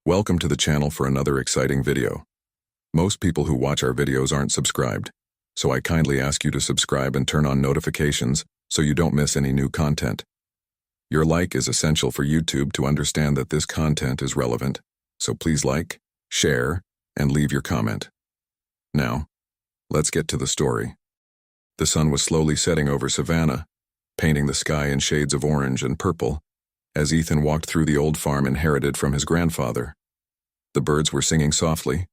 Welcome to the channel for another exciting video. Most people who watch our videos aren't subscribed, so I kindly ask you to subscribe and turn on notifications so you don't miss any new content. Your like is essential for YouTube to understand that this content is relevant, so please like, share, and leave your comment. Now, let's get to the story. The sun was slowly setting over Savannah, painting the sky in shades of orange and purple, as Ethan walked through the old farm inherited from his grandfather. The birds were singing softly,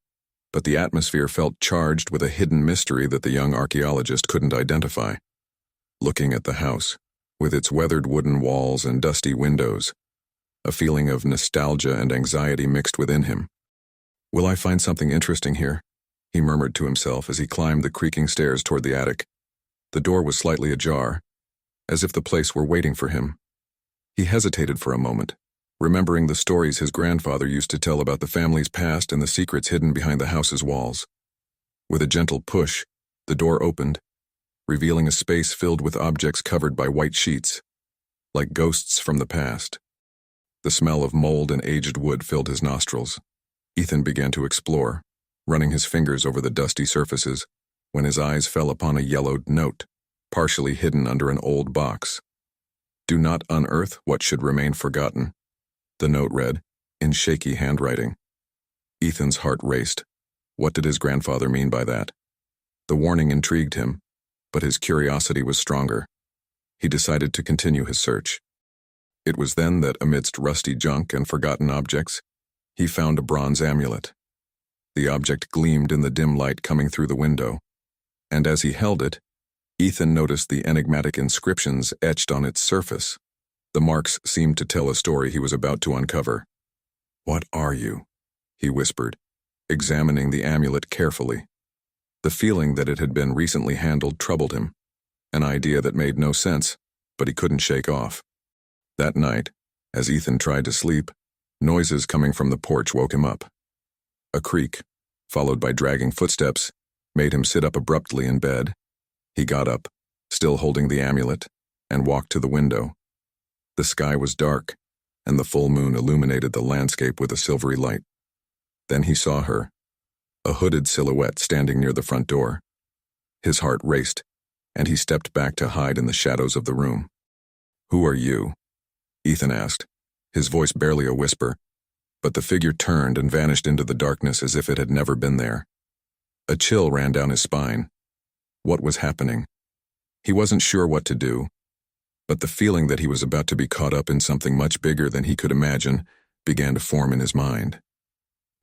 but the atmosphere felt charged with a hidden mystery that the young archaeologist couldn't identify. Looking at the house, with its weathered wooden walls and dusty windows, a feeling of nostalgia and anxiety mixed within him. "Will I find something interesting here?" he murmured to himself as he climbed the creaking stairs toward the attic. The door was slightly ajar, as if the place were waiting for him. He hesitated for a moment, remembering the stories his grandfather used to tell about the family's past and the secrets hidden behind the house's walls. With a gentle push, the door opened, revealing a space filled with objects covered by white sheets, like ghosts from the past. The smell of mold and aged wood filled his nostrils. Ethan began to explore, running his fingers over the dusty surfaces, when his eyes fell upon a yellowed note, partially hidden under an old box. "Do not unearth what should remain forgotten," the note read, in shaky handwriting. Ethan's heart raced. What did his grandfather mean by that? The warning intrigued him, but his curiosity was stronger. He decided to continue his search. It was then that, amidst rusty junk and forgotten objects, he found a bronze amulet. The object gleamed in the dim light coming through the window, and as he held it, Ethan noticed the enigmatic inscriptions etched on its surface. The marks seemed to tell a story he was about to uncover. "What are you?" he whispered, examining the amulet carefully. The feeling that it had been recently handled troubled him, an idea that made no sense, but he couldn't shake off. That night, as Ethan tried to sleep, noises coming from the porch woke him up. A creak, followed by dragging footsteps, made him sit up abruptly in bed. He got up, still holding the amulet, and walked to the window. The sky was dark, and the full moon illuminated the landscape with a silvery light. Then he saw her, a hooded silhouette standing near the front door. His heart raced, and he stepped back to hide in the shadows of the room. "Who are you?" Ethan asked, his voice barely a whisper, but the figure turned and vanished into the darkness as if it had never been there. A chill ran down his spine. What was happening? He wasn't sure what to do, but the feeling that he was about to be caught up in something much bigger than he could imagine began to form in his mind.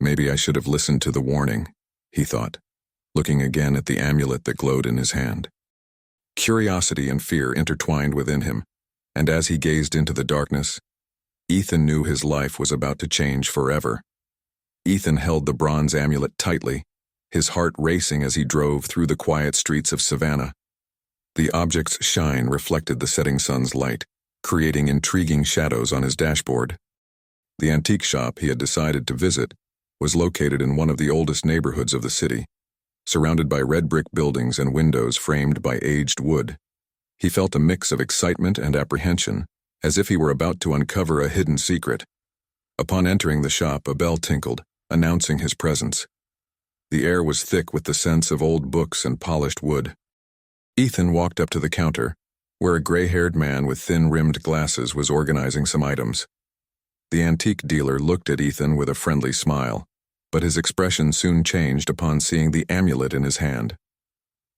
Maybe I should have listened to the warning, he thought, looking again at the amulet that glowed in his hand. Curiosity and fear intertwined within him, and as he gazed into the darkness, Ethan knew his life was about to change forever. Ethan held the bronze amulet tightly, his heart racing as he drove through the quiet streets of Savannah. The object's shine reflected the setting sun's light, creating intriguing shadows on his dashboard. The antique shop he had decided to visit was located in one of the oldest neighborhoods of the city, surrounded by red brick buildings and windows framed by aged wood. He felt a mix of excitement and apprehension, as if he were about to uncover a hidden secret. Upon entering the shop, a bell tinkled, announcing his presence. The air was thick with the scents of old books and polished wood. Ethan walked up to the counter, where a gray-haired man with thin-rimmed glasses was organizing some items. The antique dealer looked at Ethan with a friendly smile, but his expression soon changed upon seeing the amulet in his hand.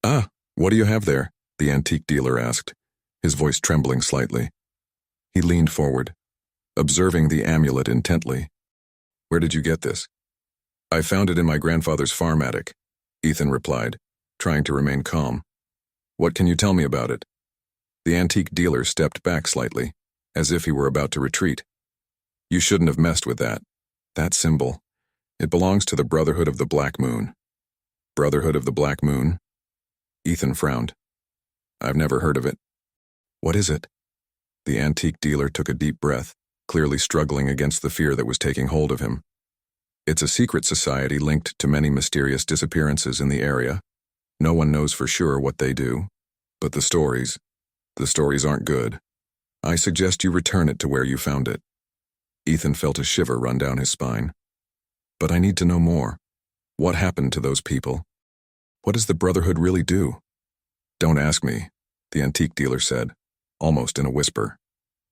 "Ah, what do you have there?" the antique dealer asked, his voice trembling slightly. He leaned forward, observing the amulet intently. "Where did you get this?" "I found it in my grandfather's farm attic," Ethan replied, trying to remain calm. "What can you tell me about it?" The antique dealer stepped back slightly, as if he were about to retreat. "You shouldn't have messed with that. That symbol. It belongs to the Brotherhood of the Black Moon." "Brotherhood of the Black Moon?" Ethan frowned. "I've never heard of it." "What is it?" The antique dealer took a deep breath, clearly struggling against the fear that was taking hold of him. "It's a secret society linked to many mysterious disappearances in the area. No one knows for sure what they do, but the stories aren't good. I suggest you return it to where you found it." Ethan felt a shiver run down his spine. But I need to know more. What happened to those people? What does the Brotherhood really do? Don't ask me, the antique dealer said, almost in a whisper.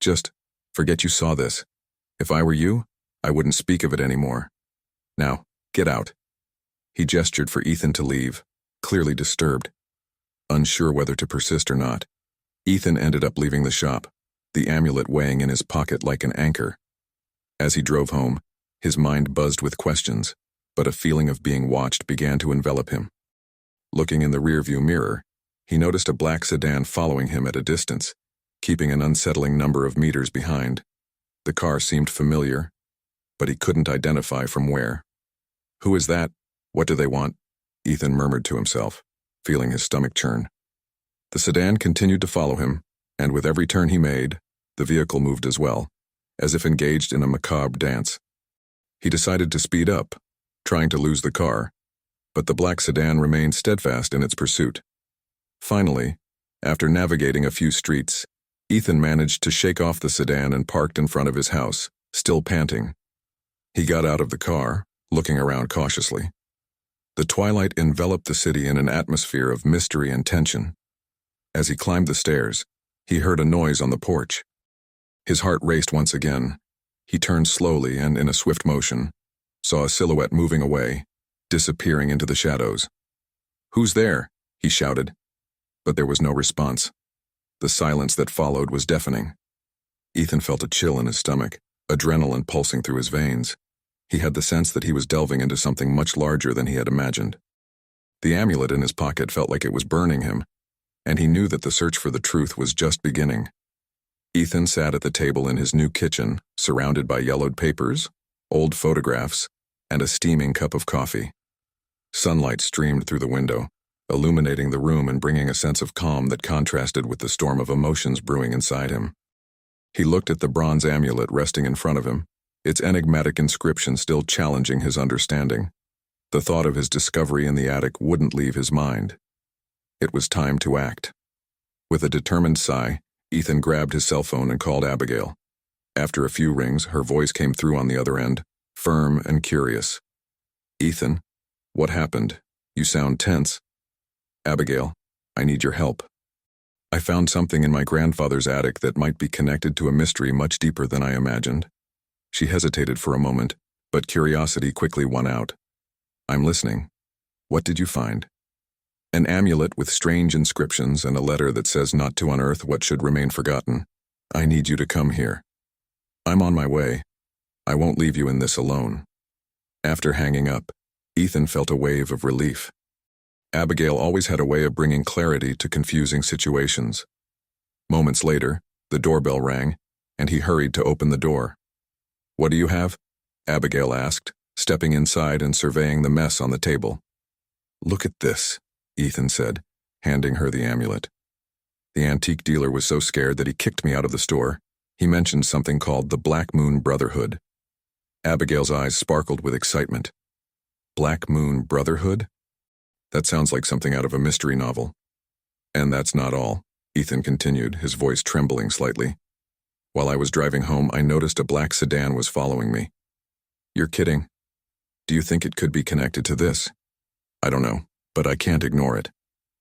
Just forget you saw this. If I were you, I wouldn't speak of it anymore. Now, get out. He gestured for Ethan to leave, clearly disturbed. Unsure whether to persist or not, Ethan ended up leaving the shop, the amulet weighing in his pocket like an anchor. As he drove home, his mind buzzed with questions, but a feeling of being watched began to envelop him. Looking in the rearview mirror, he noticed a black sedan following him at a distance, keeping an unsettling number of meters behind. The car seemed familiar, but he couldn't identify from where. Who is that? What do they want? Ethan murmured to himself, feeling his stomach churn. The sedan continued to follow him, and with every turn he made, the vehicle moved as well, as if engaged in a macabre dance. He decided to speed up, trying to lose the car, but the black sedan remained steadfast in its pursuit. Finally, after navigating a few streets, Ethan managed to shake off the sedan and parked in front of his house, still panting. He got out of the car, looking around cautiously. The twilight enveloped the city in an atmosphere of mystery and tension. As he climbed the stairs, he heard a noise on the porch. His heart raced once again. He turned slowly and, in a swift motion, saw a silhouette moving away, disappearing into the shadows. "Who's there?" he shouted. But there was no response. The silence that followed was deafening. Ethan felt a chill in his stomach, adrenaline pulsing through his veins. He had the sense that he was delving into something much larger than he had imagined. The amulet in his pocket felt like it was burning him, and he knew that the search for the truth was just beginning. Ethan sat at the table in his new kitchen, surrounded by yellowed papers, old photographs, and a steaming cup of coffee. Sunlight streamed through the window, illuminating the room and bringing a sense of calm that contrasted with the storm of emotions brewing inside him. He looked at the bronze amulet resting in front of him, its enigmatic inscription still challenging his understanding. The thought of his discovery in the attic wouldn't leave his mind. It was time to act. With a determined sigh, Ethan grabbed his cell phone and called Abigail. After a few rings, her voice came through on the other end, firm and curious. "Ethan, what happened? You sound tense." "Abigail, I need your help. I found something in my grandfather's attic that might be connected to a mystery much deeper than I imagined." She hesitated for a moment, but curiosity quickly won out. "I'm listening. What did you find?" "An amulet with strange inscriptions and a letter that says not to unearth what should remain forgotten. I need you to come here." "I'm on my way. I won't leave you in this alone." After hanging up, Ethan felt a wave of relief. Abigail always had a way of bringing clarity to confusing situations. Moments later, the doorbell rang, and he hurried to open the door. "What do you have?" Abigail asked, stepping inside and surveying the mess on the table. "Look at this," Ethan said, handing her the amulet. "The antique dealer was so scared that he kicked me out of the store. He mentioned something called the Black Moon Brotherhood." Abigail's eyes sparkled with excitement. Black Moon Brotherhood? That sounds like something out of a mystery novel. "And that's not all," Ethan continued, his voice trembling slightly. "While I was driving home, I noticed a black sedan was following me." "You're kidding. Do you think it could be connected to this?" "I don't know, but I can't ignore it.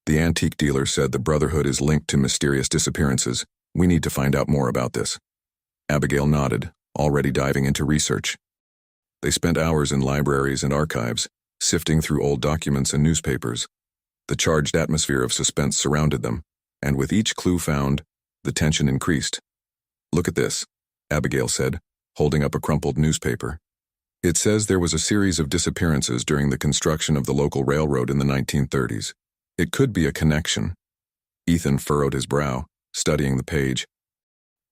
The antique dealer said the Brotherhood is linked to mysterious disappearances. We need to find out more about this." Abigail nodded, already diving into research. They spent hours in libraries and archives, sifting through old documents and newspapers. The charged atmosphere of suspense surrounded them, and with each clue found, the tension increased. "Look at this," Abigail said, holding up a crumpled newspaper. "It says there was a series of disappearances during the construction of the local railroad in the 1930s. It could be a connection." Ethan furrowed his brow, studying the page.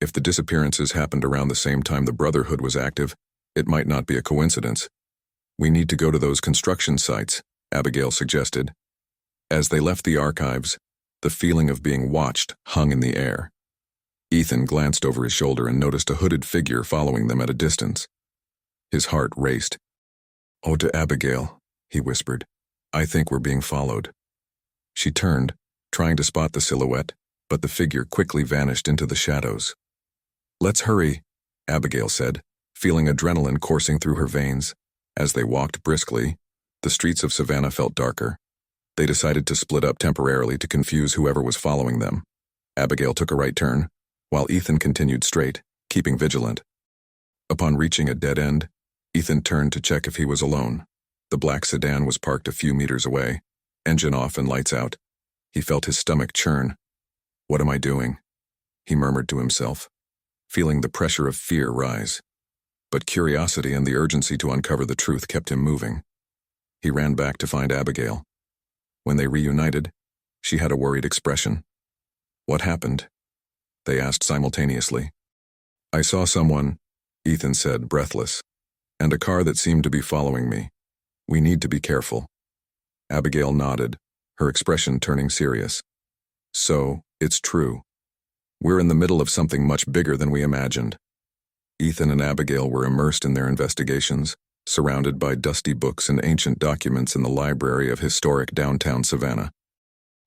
If the disappearances happened around the same time the Brotherhood was active, it might not be a coincidence. "We need to go to those construction sites," Abigail suggested. As they left the archives, the feeling of being watched hung in the air. Ethan glanced over his shoulder and noticed a hooded figure following them at a distance. His heart raced. "Oh, to Abigail," he whispered. "I think we're being followed." She turned, trying to spot the silhouette, but the figure quickly vanished into the shadows. "Let's hurry," Abigail said, feeling adrenaline coursing through her veins. As they walked briskly, the streets of Savannah felt darker. They decided to split up temporarily to confuse whoever was following them. Abigail took a right turn, while Ethan continued straight, keeping vigilant. Upon reaching a dead end, Ethan turned to check if he was alone. The black sedan was parked a few meters away, engine off and lights out. He felt his stomach churn. "What am I doing?" he murmured to himself, feeling the pressure of fear rise. But curiosity and the urgency to uncover the truth kept him moving. He ran back to find Abigail. When they reunited, she had a worried expression. "What happened?" they asked simultaneously. "I saw someone," Ethan said, breathless, "and a car that seemed to be following me. We need to be careful." Abigail nodded, her expression turning serious. "So, it's true. We're in the middle of something much bigger than we imagined." Ethan and Abigail were immersed in their investigations, surrounded by dusty books and ancient documents in the library of historic downtown Savannah.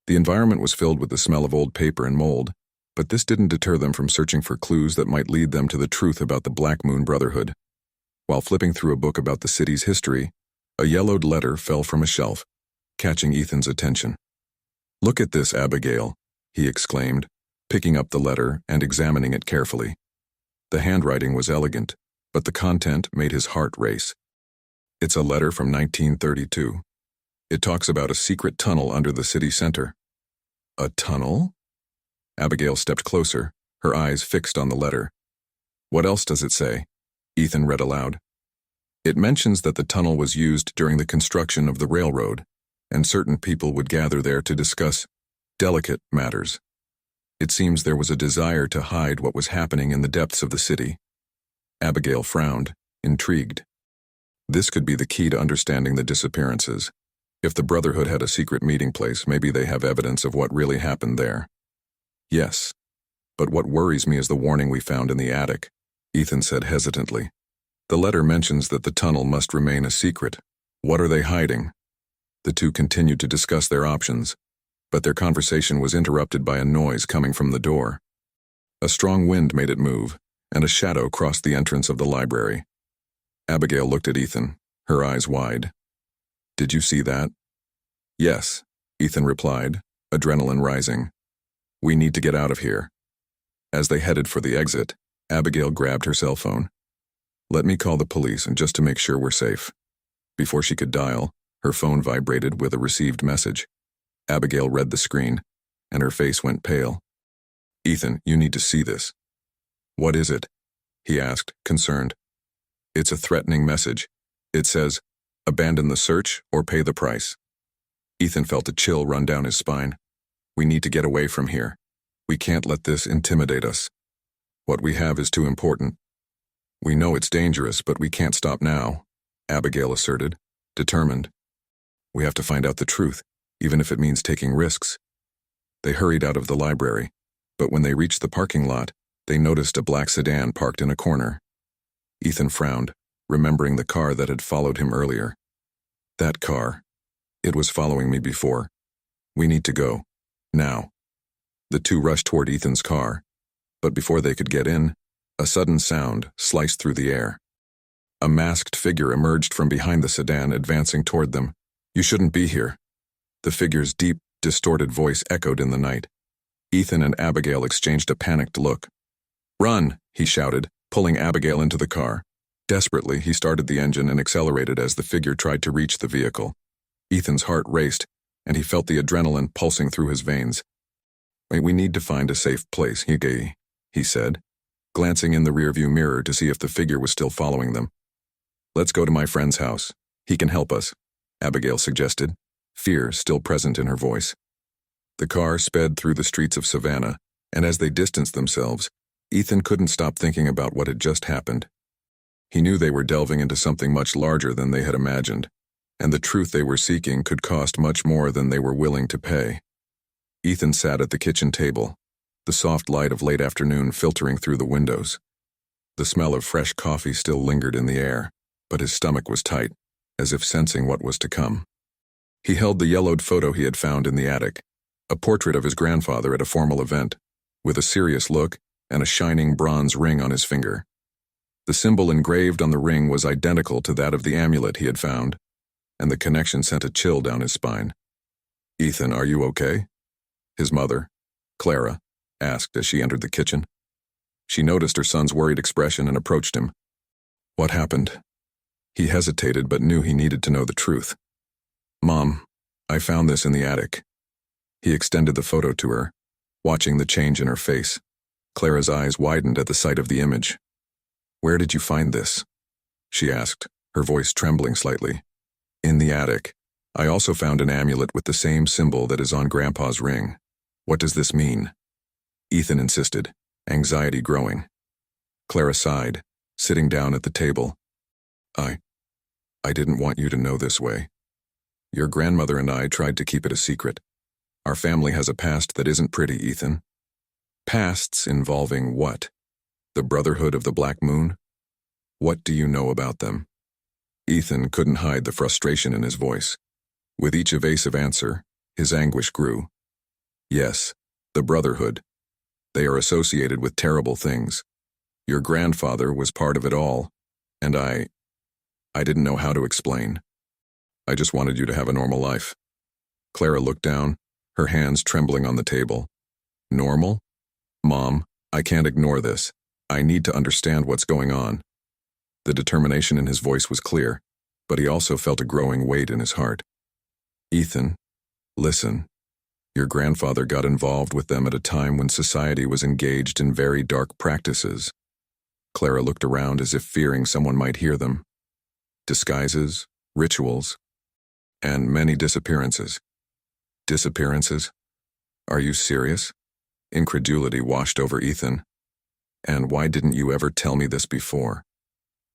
The environment was filled with the smell of old paper and mold, but this didn't deter them from searching for clues that might lead them to the truth about the Black Moon Brotherhood. While flipping through a book about the city's history, a yellowed letter fell from a shelf, catching Ethan's attention. "Look at this, Abigail," he exclaimed, picking up the letter and examining it carefully. The handwriting was elegant, but the content made his heart race. It's a letter from 1932. It talks about a secret tunnel under the city center. "A tunnel?" Abigail stepped closer, her eyes fixed on the letter. "What else does it say?" Ethan read aloud. "It mentions that the tunnel was used during the construction of the railroad, and certain people would gather there to discuss delicate matters. It seems there was a desire to hide what was happening in the depths of the city." Abigail frowned, intrigued. This could be the key to understanding the disappearances. If the Brotherhood had a secret meeting place, maybe they have evidence of what really happened there. "Yes, but what worries me is the warning we found in the attic," Ethan said hesitantly. "The letter mentions that the tunnel must remain a secret. What are they hiding?" The two continued to discuss their options, but their conversation was interrupted by a noise coming from the door. A strong wind made it move, and a shadow crossed the entrance of the library. Abigail looked at Ethan, her eyes wide. "Did you see that?" "Yes," Ethan replied, adrenaline rising. "We need to get out of here." As they headed for the exit, Abigail grabbed her cell phone. "Let me call the police, and just to make sure we're safe." Before she could dial, her phone vibrated with a received message. Abigail read the screen, and her face went pale. "Ethan, you need to see this." "What is it?" he asked, concerned. "It's a threatening message. It says, 'Abandon the search or pay the price.'" Ethan felt a chill run down his spine. "We need to get away from here. We can't let this intimidate us. What we have is too important." "We know it's dangerous, but we can't stop now," Abigail asserted, determined. "We have to find out the truth, even if it means taking risks." They hurried out of the library, but when they reached the parking lot, they noticed a black sedan parked in a corner. Ethan frowned, remembering the car that had followed him earlier. "That car. It was following me before. We need to go. Now." The two rushed toward Ethan's car, but before they could get in, a sudden sound sliced through the air. A masked figure emerged from behind the sedan, advancing toward them. "You shouldn't be here." The figure's deep, distorted voice echoed in the night. Ethan and Abigail exchanged a panicked look. "Run!" he shouted, pulling Abigail into the car. Desperately, he started the engine and accelerated as the figure tried to reach the vehicle. Ethan's heart raced, and he felt the adrenaline pulsing through his veins. "Wait, we need to find a safe place," he said, glancing in the rearview mirror to see if the figure was still following them. "Let's go to my friend's house. He can help us," Abigail suggested, fear still present in her voice. The car sped through the streets of Savannah, and as they distanced themselves, Ethan couldn't stop thinking about what had just happened. He knew they were delving into something much larger than they had imagined, and the truth they were seeking could cost much more than they were willing to pay. Ethan sat at the kitchen table, the soft light of late afternoon filtering through the windows. The smell of fresh coffee still lingered in the air, but his stomach was tight, as if sensing what was to come. He held the yellowed photo he had found in the attic, a portrait of his grandfather at a formal event, with a serious look and a shining bronze ring on his finger. The symbol engraved on the ring was identical to that of the amulet he had found, and the connection sent a chill down his spine. "Ethan, are you okay?" his mother, Clara, asked as she entered the kitchen. She noticed her son's worried expression and approached him. "What happened?" He hesitated but knew he needed to know the truth. "Mom, I found this in the attic." He extended the photo to her, watching the change in her face. Clara's eyes widened at the sight of the image. "Where did you find this?" she asked, her voice trembling slightly. "In the attic. I also found an amulet with the same symbol that is on Grandpa's ring. What does this mean?" Ethan insisted, anxiety growing. Clara sighed, sitting down at the table. I didn't want you to know this way. Your grandmother and I tried to keep it a secret. Our family has a past that isn't pretty, Ethan." "Pasts involving what? The Brotherhood of the Black Moon? What do you know about them?" Ethan couldn't hide the frustration in his voice. With each evasive answer, his anguish grew. "Yes, the Brotherhood. They are associated with terrible things. Your grandfather was part of it all, and I didn't know how to explain. I just wanted you to have a normal life." Clara looked down, her hands trembling on the table. "Normal? Mom, I can't ignore this. I need to understand what's going on." The determination in his voice was clear, but he also felt a growing weight in his heart. "Ethan, listen. Your grandfather got involved with them at a time when society was engaged in very dark practices." Clara looked around as if fearing someone might hear them. "Disguises, rituals, and many disappearances." "Disappearances? Are you serious?" Incredulity washed over Ethan. "And why didn't you ever tell me this before?"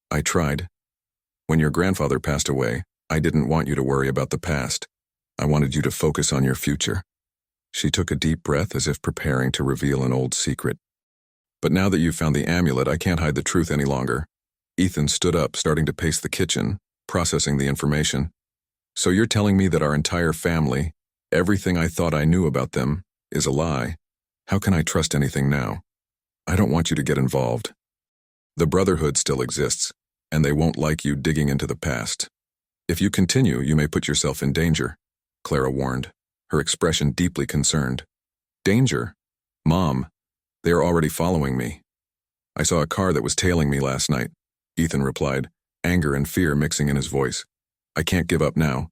"I tried. When your grandfather passed away, I didn't want you to worry about the past. I wanted you to focus on your future." She took a deep breath as if preparing to reveal an old secret. "But now that you've found the amulet, I can't hide the truth any longer." Ethan stood up, starting to pace the kitchen, processing the information. "So you're telling me that our entire family, everything I thought I knew about them, is a lie? How can I trust anything now? I don't want you to get involved. The Brotherhood still exists, and they won't like you digging into the past. If you continue, you may put yourself in danger," Clara warned, her expression deeply concerned. "Danger? Mom, they are already following me. I saw a car that was tailing me last night," Ethan replied, anger and fear mixing in his voice. "I can't give up now.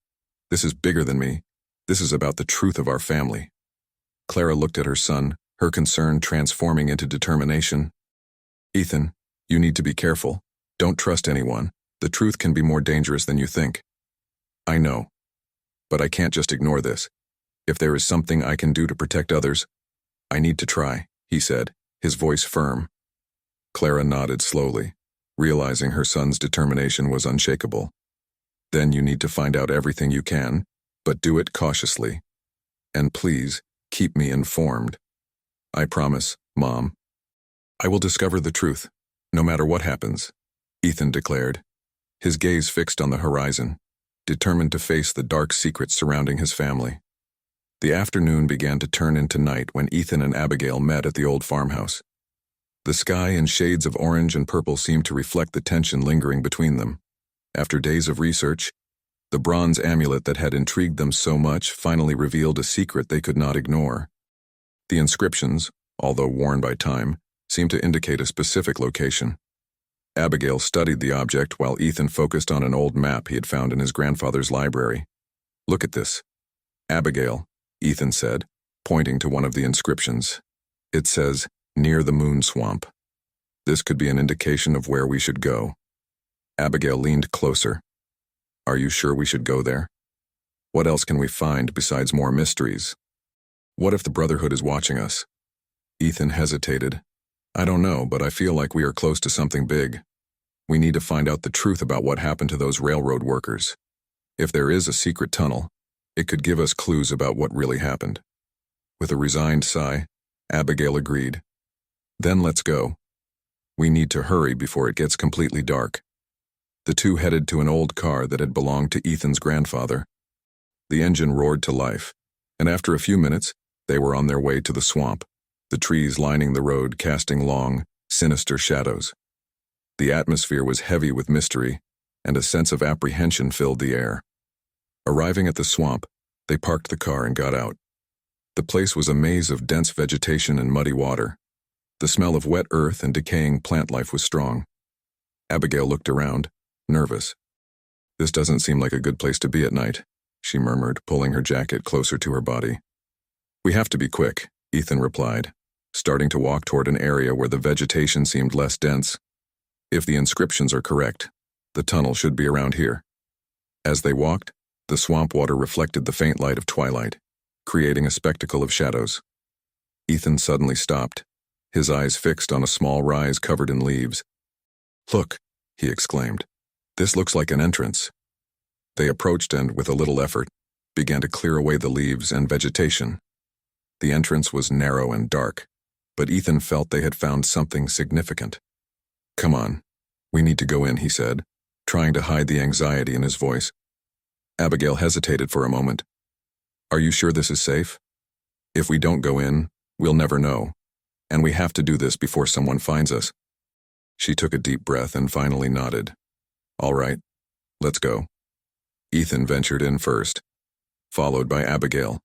This is bigger than me. This is about the truth of our family." Clara looked at her son, her concern transforming into determination. "Ethan, you need to be careful. Don't trust anyone. The truth can be more dangerous than you think." "I know. But I can't just ignore this. If there is something I can do to protect others, I need to try," he said, his voice firm. Clara nodded slowly, realizing her son's determination was unshakable. "Then you need to find out everything you can, but do it cautiously. And please, keep me informed." "I promise, Mom. I will discover the truth, no matter what happens," Ethan declared, his gaze fixed on the horizon, determined to face the dark secrets surrounding his family. The afternoon began to turn into night when Ethan and Abigail met at the old farmhouse. The sky in shades of orange and purple seemed to reflect the tension lingering between them. After days of research, the bronze amulet that had intrigued them so much finally revealed a secret they could not ignore. The inscriptions, although worn by time, seemed to indicate a specific location. Abigail studied the object while Ethan focused on an old map he had found in his grandfather's library. "Look at this." "Abigail," Ethan said, pointing to one of the inscriptions. "It says, 'Near the moon swamp.' This could be an indication of where we should go." Abigail leaned closer. "Are you sure we should go there? What else can we find besides more mysteries? What if the Brotherhood is watching us?" Ethan hesitated. "I don't know, but I feel like we are close to something big. We need to find out the truth about what happened to those railroad workers. If there is a secret tunnel, it could give us clues about what really happened." With a resigned sigh, Abigail agreed. "Then let's go. We need to hurry before it gets completely dark." The two headed to an old car that had belonged to Ethan's grandfather. The engine roared to life, and after a few minutes, they were on their way to the swamp, the trees lining the road casting long, sinister shadows. The atmosphere was heavy with mystery, and a sense of apprehension filled the air. Arriving at the swamp, they parked the car and got out. The place was a maze of dense vegetation and muddy water. The smell of wet earth and decaying plant life was strong. Abigail looked around, nervous. "This doesn't seem like a good place to be at night," she murmured, pulling her jacket closer to her body. "We have to be quick," Ethan replied, starting to walk toward an area where the vegetation seemed less dense. "If the inscriptions are correct, the tunnel should be around here." As they walked, the swamp water reflected the faint light of twilight, creating a spectacle of shadows. Ethan suddenly stopped, his eyes fixed on a small rise covered in leaves. "Look," he exclaimed. "This looks like an entrance." They approached and, with a little effort, began to clear away the leaves and vegetation. The entrance was narrow and dark, but Ethan felt they had found something significant. "Come on, we need to go in," he said, trying to hide the anxiety in his voice. Abigail hesitated for a moment. "Are you sure this is safe? If we don't go in, we'll never know, and we have to do this before someone finds us." She took a deep breath and finally nodded. "All right, let's go." Ethan ventured in first, followed by Abigail.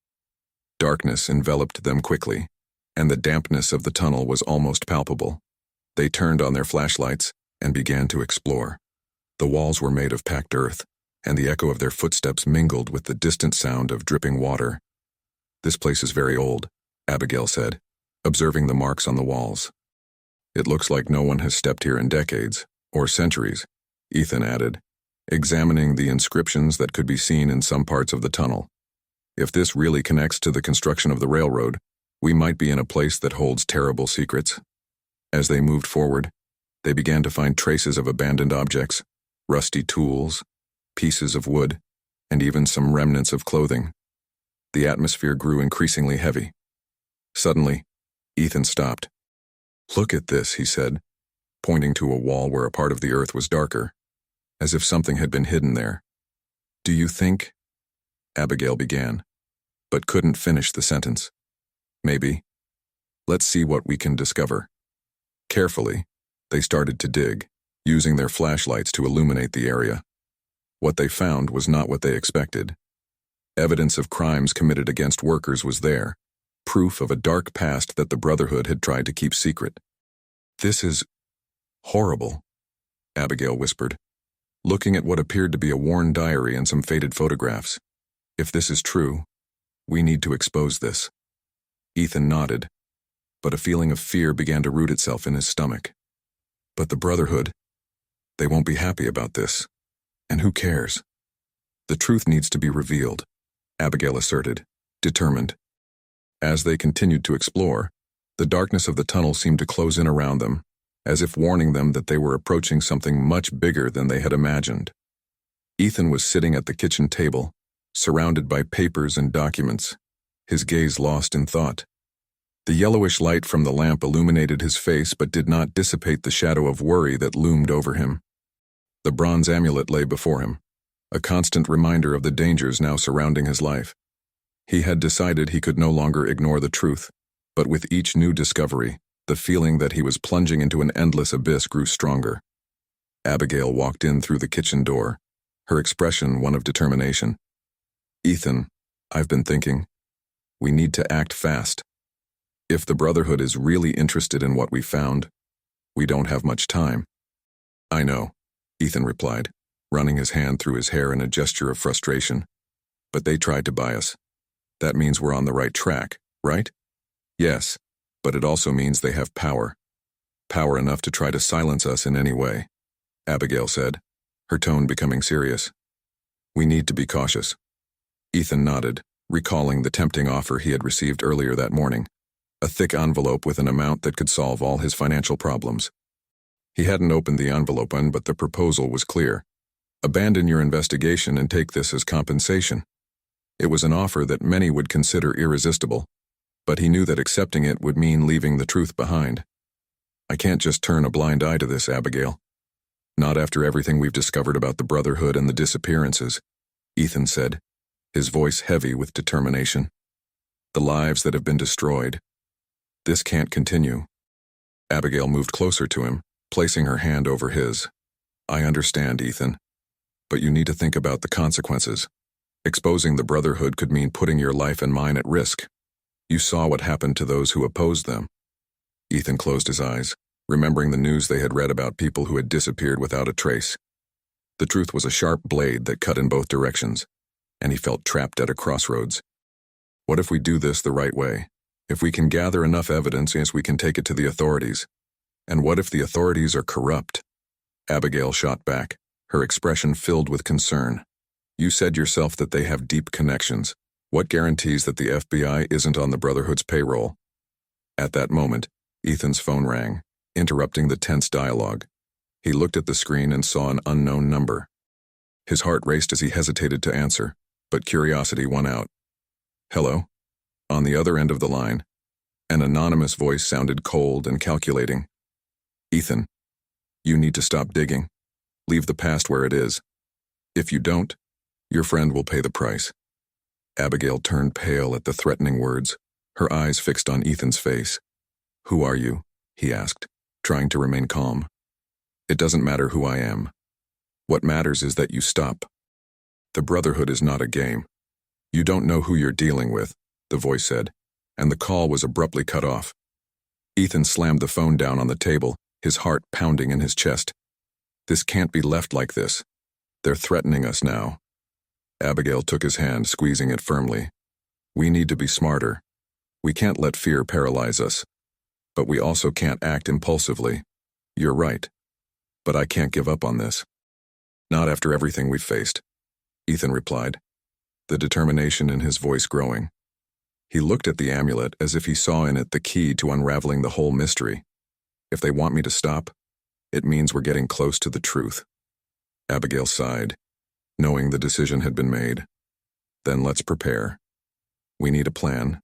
Darkness enveloped them quickly, and the dampness of the tunnel was almost palpable. They turned on their flashlights and began to explore. The walls were made of packed earth, and the echo of their footsteps mingled with the distant sound of dripping water. "This place is very old," Abigail said, observing the marks on the walls. "It looks like no one has stepped here in decades, or centuries," Ethan added, examining the inscriptions that could be seen in some parts of the tunnel. "If this really connects to the construction of the railroad, we might be in a place that holds terrible secrets." As they moved forward, they began to find traces of abandoned objects, rusty tools, pieces of wood, and even some remnants of clothing. The atmosphere grew increasingly heavy. Suddenly, Ethan stopped. "Look at this," he said, pointing to a wall where a part of the earth was darker, as if something had been hidden there. "Do you think—" Abigail began, but couldn't finish the sentence. "Maybe. Let's see what we can discover." Carefully, they started to dig, using their flashlights to illuminate the area. What they found was not what they expected. Evidence of crimes committed against workers was there, proof of a dark past that the Brotherhood had tried to keep secret. "This is horrible," Abigail whispered, looking at what appeared to be a worn diary and some faded photographs. "If this is true, we need to expose this." Ethan nodded, but a feeling of fear began to root itself in his stomach. "But the Brotherhood, they won't be happy about this. And who cares? The truth needs to be revealed," Abigail asserted, determined. As they continued to explore, the darkness of the tunnel seemed to close in around them, as if warning them that they were approaching something much bigger than they had imagined. Ethan was sitting at the kitchen table, surrounded by papers and documents, his gaze lost in thought. The yellowish light from the lamp illuminated his face but did not dissipate the shadow of worry that loomed over him. The bronze amulet lay before him, a constant reminder of the dangers now surrounding his life. He had decided he could no longer ignore the truth, but with each new discovery, the feeling that he was plunging into an endless abyss grew stronger. Abigail walked in through the kitchen door, her expression one of determination. "Ethan, I've been thinking. We need to act fast. If the Brotherhood is really interested in what we found, we don't have much time." "I know," Ethan replied, running his hand through his hair in a gesture of frustration. "But they tried to buy us. That means we're on the right track, right?" "Yes, but it also means they have power. Power enough to try to silence us in any way," Abigail said, her tone becoming serious. "We need to be cautious." Ethan nodded, recalling the tempting offer he had received earlier that morning, a thick envelope with an amount that could solve all his financial problems. He hadn't opened the envelope, but the proposal was clear. Abandon your investigation and take this as compensation. It was an offer that many would consider irresistible, but he knew that accepting it would mean leaving the truth behind. "I can't just turn a blind eye to this, Abigail. Not after everything we've discovered about the Brotherhood and the disappearances," Ethan said, his voice heavy with determination. "The lives that have been destroyed. This can't continue." Abigail moved closer to him, placing her hand over his. I understand, Ethan. But you need to think about the consequences. Exposing the Brotherhood could mean putting your life and mine at risk. You saw what happened to those who opposed them. Ethan closed his eyes, remembering the news they had read about people who had disappeared without a trace. The truth was a sharp blade that cut in both directions, and he felt trapped at a crossroads. What if we do this the right way? If we can gather enough evidence, yes, we can take it to the authorities. And what if the authorities are corrupt? Abigail shot back, her expression filled with concern. You said yourself that they have deep connections. What guarantees that the FBI isn't on the Brotherhood's payroll? At that moment, Ethan's phone rang, interrupting the tense dialogue. He looked at the screen and saw an unknown number. His heart raced as he hesitated to answer, but curiosity won out. Hello? On the other end of the line, an anonymous voice sounded cold and calculating. Ethan, you need to stop digging. Leave the past where it is. If you don't, your friend will pay the price. Abigail turned pale at the threatening words, her eyes fixed on Ethan's face. Who are you? He asked, trying to remain calm. It doesn't matter who I am. What matters is that you stop. The Brotherhood is not a game. You don't know who you're dealing with, the voice said, and the call was abruptly cut off. Ethan slammed the phone down on the table, his heart pounding in his chest. This can't be left like this. They're threatening us now. Abigail took his hand, squeezing it firmly. We need to be smarter. We can't let fear paralyze us. But we also can't act impulsively. You're right. But I can't give up on this. Not after everything we've faced, Ethan replied, the determination in his voice growing. He looked at the amulet as if he saw in it the key to unraveling the whole mystery. If they want me to stop, it means we're getting close to the truth. Abigail sighed, knowing the decision had been made. Then let's prepare. We need a plan,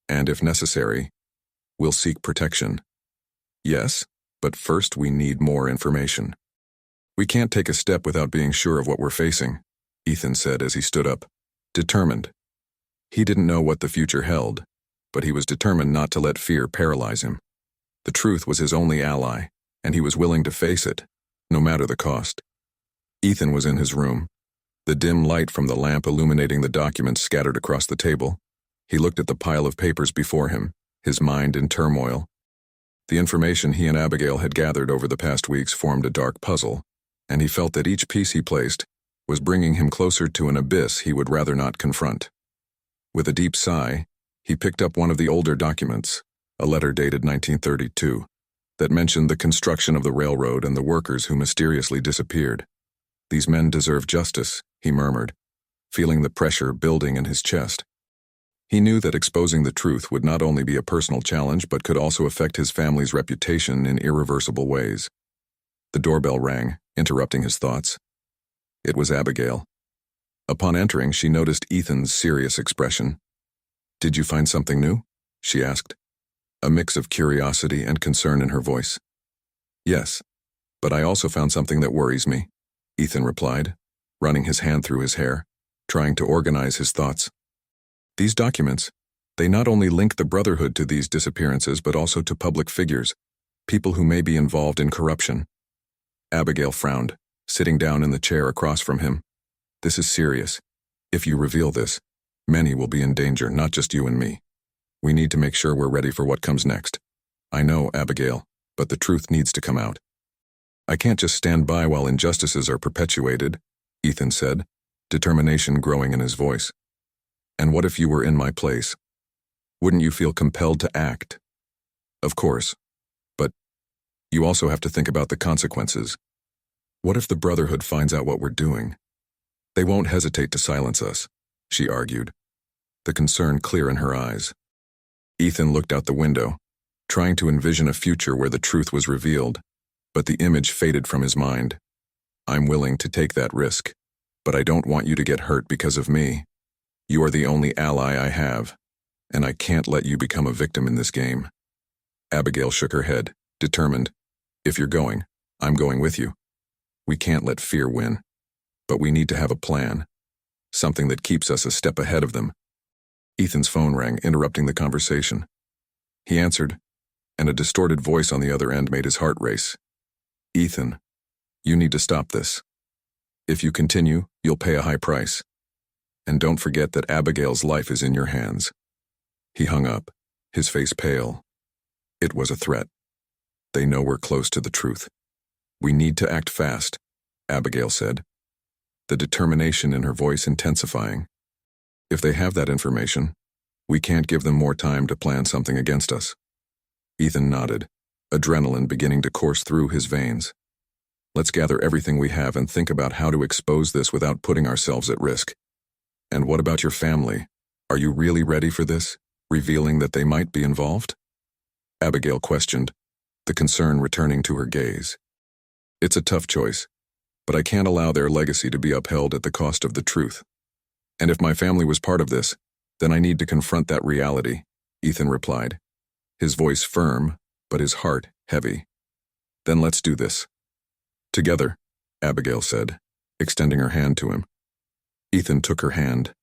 and if necessary, we'll seek protection. Yes, but first we need more information. We can't take a step without being sure of what we're facing, Ethan said as he stood up, determined. He didn't know what the future held, but he was determined not to let fear paralyze him. The truth was his only ally, and he was willing to face it, no matter the cost. Ethan was in his room, the dim light from the lamp illuminating the documents scattered across the table. He looked at the pile of papers before him, his mind in turmoil. The information he and Abigail had gathered over the past weeks formed a dark puzzle, and he felt that each piece he placed was bringing him closer to an abyss he would rather not confront. With a deep sigh, he picked up one of the older documents, a letter dated 1932, that mentioned the construction of the railroad and the workers who mysteriously disappeared. These men deserve justice, he murmured, feeling the pressure building in his chest. He knew that exposing the truth would not only be a personal challenge but could also affect his family's reputation in irreversible ways. The doorbell rang, interrupting his thoughts. It was Abigail. Upon entering, she noticed Ethan's serious expression. Did you find something new? She asked, a mix of curiosity and concern in her voice. Yes, but I also found something that worries me, Ethan replied, running his hand through his hair, trying to organize his thoughts. These documents, they not only link the Brotherhood to these disappearances but also to public figures, people who may be involved in corruption. Abigail frowned, sitting down in the chair across from him. This is serious. If you reveal this, many will be in danger, not just you and me. We need to make sure we're ready for what comes next. I know, Abigail, but the truth needs to come out. I can't just stand by while injustices are perpetuated, Ethan said, determination growing in his voice. And what if you were in my place? Wouldn't you feel compelled to act? Of course. But you also have to think about the consequences. What if the Brotherhood finds out what we're doing? They won't hesitate to silence us, she argued, the concern clear in her eyes. Ethan looked out the window, trying to envision a future where the truth was revealed, but the image faded from his mind. I'm willing to take that risk, but I don't want you to get hurt because of me. You are the only ally I have, and I can't let you become a victim in this game. Abigail shook her head, determined. If you're going, I'm going with you. We can't let fear win, but we need to have a plan, something that keeps us a step ahead of them. Ethan's phone rang, interrupting the conversation. He answered, and a distorted voice on the other end made his heart race. Ethan, you need to stop this. If you continue, you'll pay a high price. And don't forget that Abigail's life is in your hands. He hung up, his face pale. It was a threat. They know we're close to the truth. We need to act fast, Abigail said, the determination in her voice intensifying. If they have that information, we can't give them more time to plan something against us. Ethan nodded, adrenaline beginning to course through his veins. Let's gather everything we have and think about how to expose this without putting ourselves at risk. And what about your family? Are you really ready for this, revealing that they might be involved? Abigail questioned, the concern returning to her gaze. It's a tough choice, but I can't allow their legacy to be upheld at the cost of the truth. And if my family was part of this, then I need to confront that reality, Ethan replied, his voice firm, but his heart heavy. Then let's do this. Together, Abigail said, extending her hand to him. Ethan took her hand,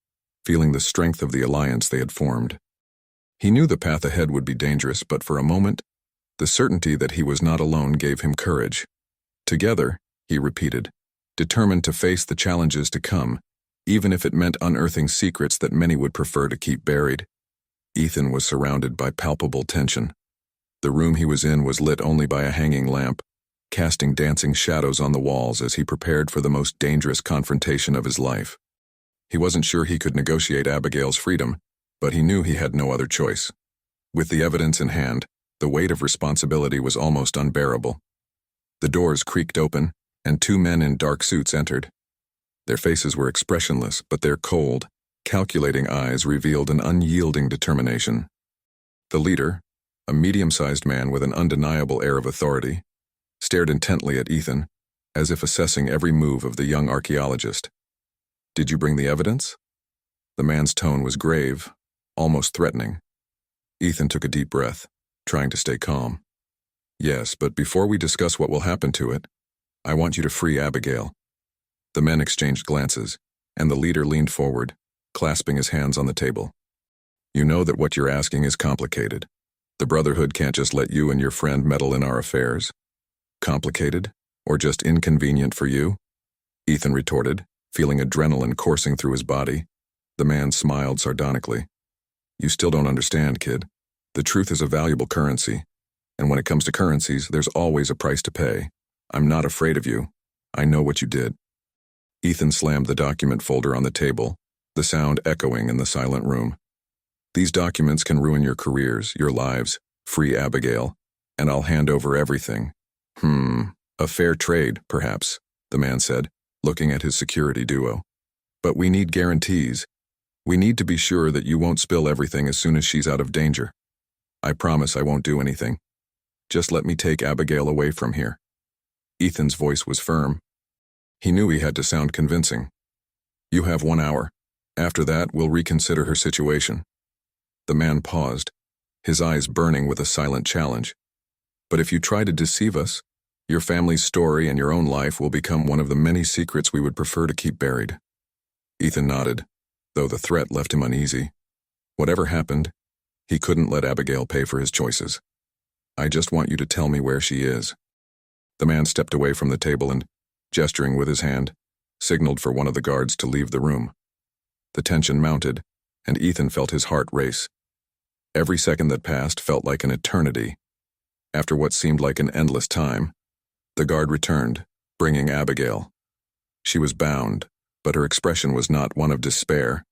feeling the strength of the alliance they had formed. He knew the path ahead would be dangerous, but for a moment, the certainty that he was not alone gave him courage. Together, he repeated, determined to face the challenges to come, even if it meant unearthing secrets that many would prefer to keep buried. Ethan was surrounded by palpable tension. The room he was in was lit only by a hanging lamp, casting dancing shadows on the walls as he prepared for the most dangerous confrontation of his life. He wasn't sure he could negotiate Abigail's freedom, but he knew he had no other choice. With the evidence in hand, the weight of responsibility was almost unbearable. The doors creaked open, and two men in dark suits entered. Their faces were expressionless, but their cold, calculating eyes revealed an unyielding determination. The leader, a medium-sized man with an undeniable air of authority, stared intently at Ethan, as if assessing every move of the young archaeologist. Did you bring the evidence? The man's tone was grave, almost threatening. Ethan took a deep breath, trying to stay calm. Yes, but before we discuss what will happen to it, I want you to free Abigail. The men exchanged glances, and the leader leaned forward, clasping his hands on the table. You know that what you're asking is complicated. The Brotherhood can't just let you and your friend meddle in our affairs. Complicated, or just inconvenient for you? Ethan retorted, feeling adrenaline coursing through his body. The man smiled sardonically. You still don't understand, kid. The truth is a valuable currency, and when it comes to currencies, there's always a price to pay. I'm not afraid of you. I know what you did. Ethan slammed the document folder on the table, the sound echoing in the silent room. These documents can ruin your careers, your lives. Free Abigail, and I'll hand over everything. A fair trade, perhaps, the man said, looking at his security duo. But we need guarantees. We need to be sure that you won't spill everything as soon as she's out of danger. I promise I won't do anything. Just let me take Abigail away from here. Ethan's voice was firm. He knew he had to sound convincing. You have 1 hour. After that, we'll reconsider her situation. The man paused, his eyes burning with a silent challenge. But if you try to deceive us, your family's story and your own life will become one of the many secrets we would prefer to keep buried. Ethan nodded, though the threat left him uneasy. Whatever happened, he couldn't let Abigail pay for his choices. I just want you to tell me where she is. The man stepped away from the table and, gesturing with his hand, signaled for one of the guards to leave the room. The tension mounted, and Ethan felt his heart race. Every second that passed felt like an eternity. After what seemed like an endless time, the guard returned, bringing Abigail. She was bound, but her expression was not one of despair.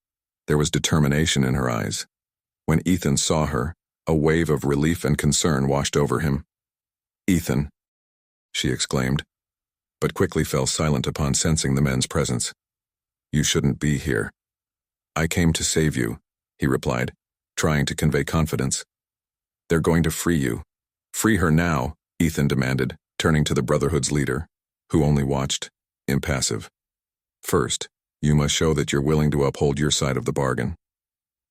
There was determination in her eyes. When Ethan saw her, a wave of relief and concern washed over him. Ethan, she exclaimed, but quickly fell silent upon sensing the men's presence. You shouldn't be here. I came to save you, he replied, trying to convey confidence. They're going to free you. Free her now, Ethan demanded, turning to the Brotherhood's leader, who only watched, impassive. First, you must show that you're willing to uphold your side of the bargain.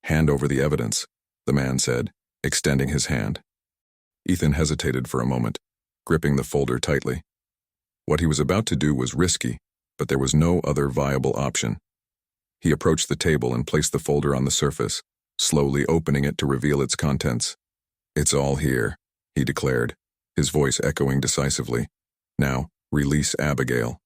Hand over the evidence, the man said, extending his hand. Ethan hesitated for a moment, gripping the folder tightly. What he was about to do was risky, but there was no other viable option. He approached the table and placed the folder on the surface, slowly opening it to reveal its contents. It's all here, he declared, his voice echoing decisively. Now, release Abigail.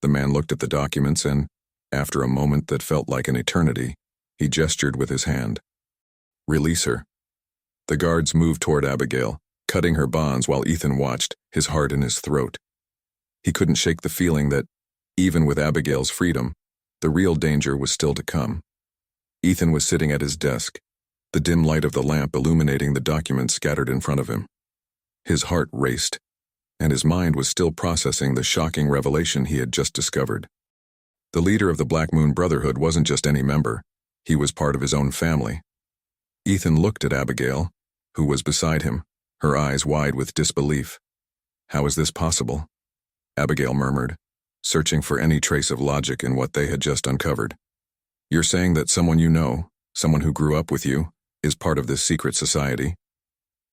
The man looked at the documents and, after a moment that felt like an eternity, he gestured with his hand. Release her. The guards moved toward Abigail, cutting her bonds while Ethan watched, his heart in his throat. He couldn't shake the feeling that, even with Abigail's freedom, the real danger was still to come. Ethan was sitting at his desk, the dim light of the lamp illuminating the documents scattered in front of him. His heart raced, and his mind was still processing the shocking revelation he had just discovered. The leader of the Black Moon Brotherhood wasn't just any member, he was part of his own family. Ethan looked at Abigail, who was beside him, her eyes wide with disbelief. How is this possible? Abigail murmured, searching for any trace of logic in what they had just uncovered. You're saying that someone you know, someone who grew up with you, is part of this secret society?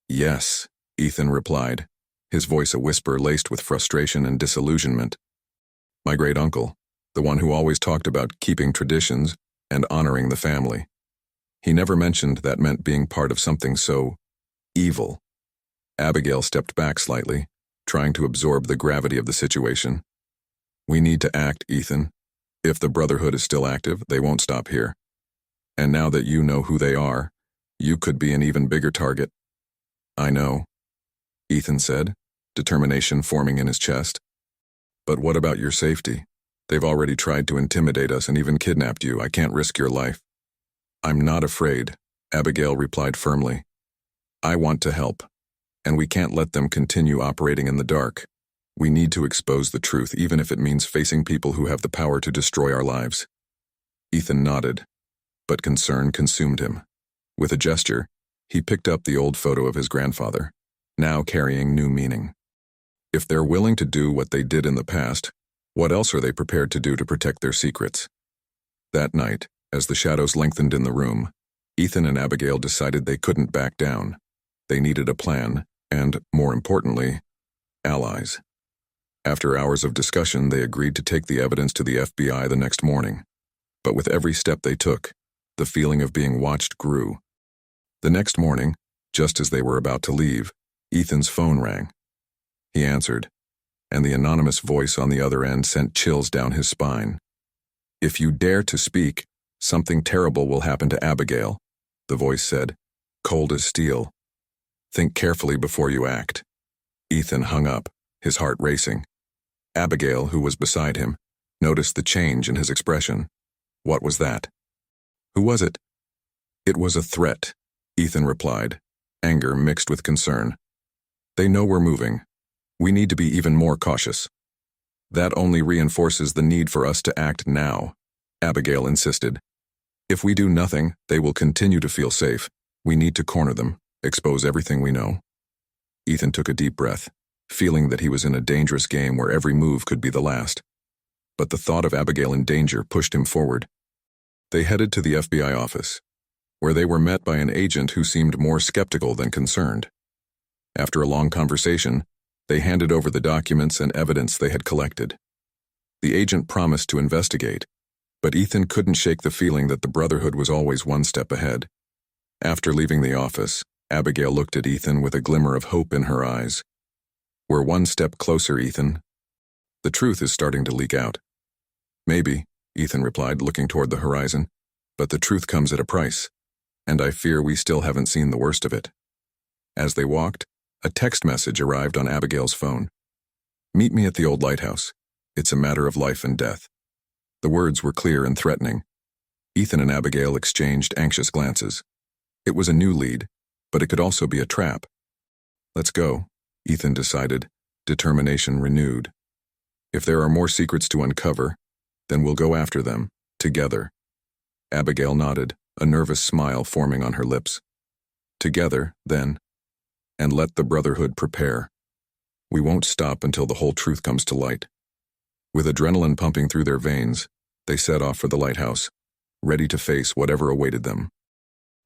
Yes, Ethan replied, his voice a whisper laced with frustration and disillusionment. My great-uncle, the one who always talked about keeping traditions and honoring the family. He never mentioned that meant being part of something so evil. Abigail stepped back slightly, trying to absorb the gravity of the situation. We need to act, Ethan. If the Brotherhood is still active, they won't stop here. And now that you know who they are, you could be an even bigger target. I know, Ethan said, determination forming in his chest. But what about your safety? They've already tried to intimidate us and even kidnapped you. I can't risk your life. I'm not afraid, Abigail replied firmly. I want to help, and we can't let them continue operating in the dark. We need to expose the truth, even if it means facing people who have the power to destroy our lives. Ethan nodded, but concern consumed him. With a gesture, he picked up the old photo of his grandfather, now carrying new meaning. If they're willing to do what they did in the past, what else are they prepared to do to protect their secrets? That night, as the shadows lengthened in the room, Ethan and Abigail decided they couldn't back down. They needed a plan, and, more importantly, allies. After hours of discussion, they agreed to take the evidence to the FBI the next morning. But with every step they took, the feeling of being watched grew. The next morning, just as they were about to leave, Ethan's phone rang. He answered, and the anonymous voice on the other end sent chills down his spine. If you dare to speak, something terrible will happen to Abigail, the voice said, cold as steel. Think carefully before you act. Ethan hung up, his heart racing. Abigail, who was beside him, noticed the change in his expression. What was that? Who was it? It was a threat, Ethan replied, anger mixed with concern. They know we're moving. We need to be even more cautious. That only reinforces the need for us to act now, Abigail insisted. If we do nothing, they will continue to feel safe. We need to corner them, expose everything we know. Ethan took a deep breath, feeling that he was in a dangerous game where every move could be the last. But the thought of Abigail in danger pushed him forward. They headed to the FBI office, where they were met by an agent who seemed more skeptical than concerned. After a long conversation, they handed over the documents and evidence they had collected. The agent promised to investigate, but Ethan couldn't shake the feeling that the Brotherhood was always one step ahead. After leaving the office, Abigail looked at Ethan with a glimmer of hope in her eyes. We're one step closer, Ethan. The truth is starting to leak out. Maybe, Ethan replied, looking toward the horizon, but the truth comes at a price, and I fear we still haven't seen the worst of it. As they walked, a text message arrived on Abigail's phone. Meet me at the old lighthouse. It's a matter of life and death. The words were clear and threatening. Ethan and Abigail exchanged anxious glances. It was a new lead, but it could also be a trap. Let's go, Ethan decided, determination renewed. If there are more secrets to uncover, then we'll go after them, together. Abigail nodded, a nervous smile forming on her lips. Together, then, and let the Brotherhood prepare. We won't stop until the whole truth comes to light. With adrenaline pumping through their veins, they set off for the lighthouse, ready to face whatever awaited them.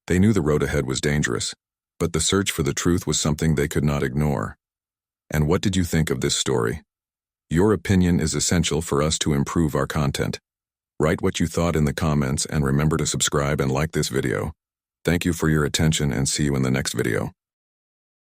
They knew the road ahead was dangerous, but the search for the truth was something they could not ignore. And what did you think of this story? Your opinion is essential for us to improve our content. Write what you thought in the comments and remember to subscribe and like this video. Thank you for your attention and see you in the next video.